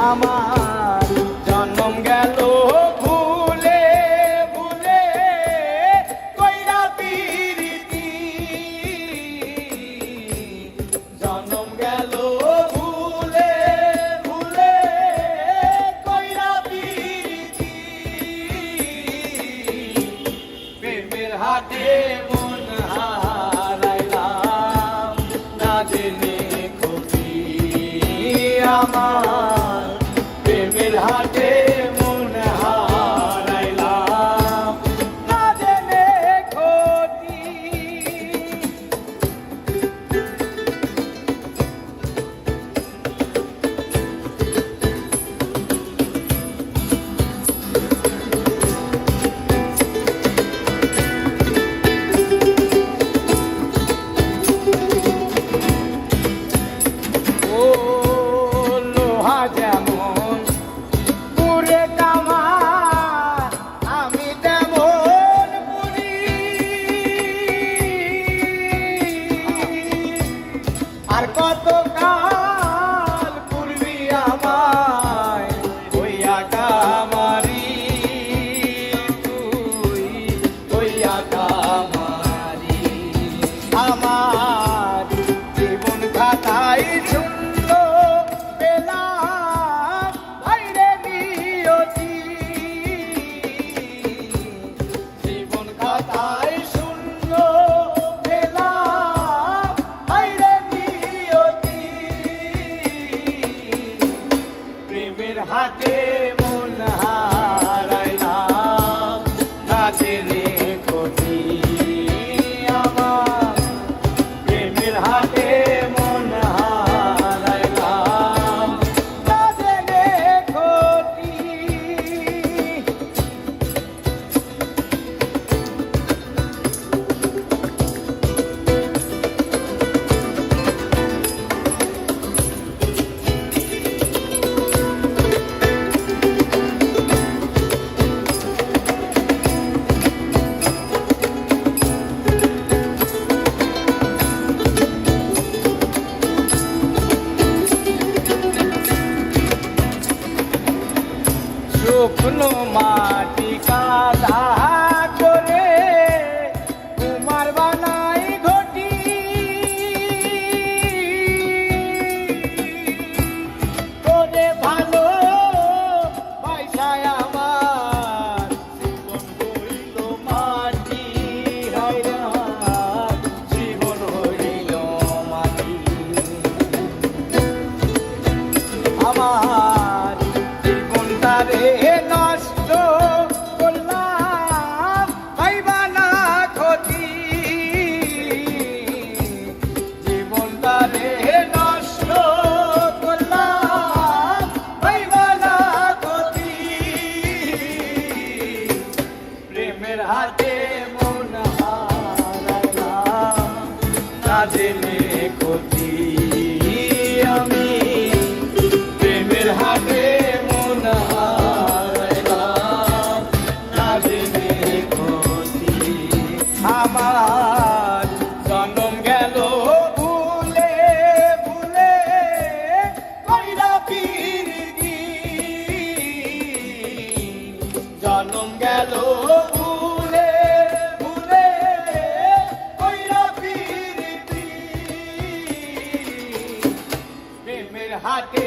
আমার জন্ম গেল ভুলে ভুলে কইরা পিরিতি জন্ম গেল ভুলে ভুলে কইরা পিরিতি প্রেমের হাতে মন হারাইলাম না জেনে ক্ষতি আমার প্রেমের হাতে মন হারাইলাম না জেনে ক্ষতি ও লোহা যেমন পুরে তামার আমি তেমন পুরি আর কত কাল পূর্বি আমায় হইয়া কামারি তুই হইয়া কামারি আমার জীবন খাতায় শূন্য পেলাম বাইরে নিয়তি জীবন খাতায় শূন্য পেলাম বাইরে নিয়তি প্রেমের হাতে মন হারাইলাম না জেনে ক্ষতি আমার প্রেমের হাতে মন হারাইলাম না জেনে ক্ষতি শুকনো মাটি কাদা করে কুমার বানাই ঘটি করে ভালো পয়সায় আমার জীবন হইল মাটি হায়রান জীবন হইল মাটি আমার জীবনটারে নষ্ট করলাম পাইবা না ক্ষতি জীবনটারে নষ্ট করলাম পাইবা না ক্ষতি প্রেমের হাতে মন হারাইলাম না জেনে ক্ষতি আমি প্রেমের হাতে মন হারাইলাম না জেনে ক্ষতি আমার জন্ম গেল ভুলে ভুলে কইরা পিরিতি জন্ম গেল ভুলে ভুলে কইরা পিরিতি প্রেমের হাতে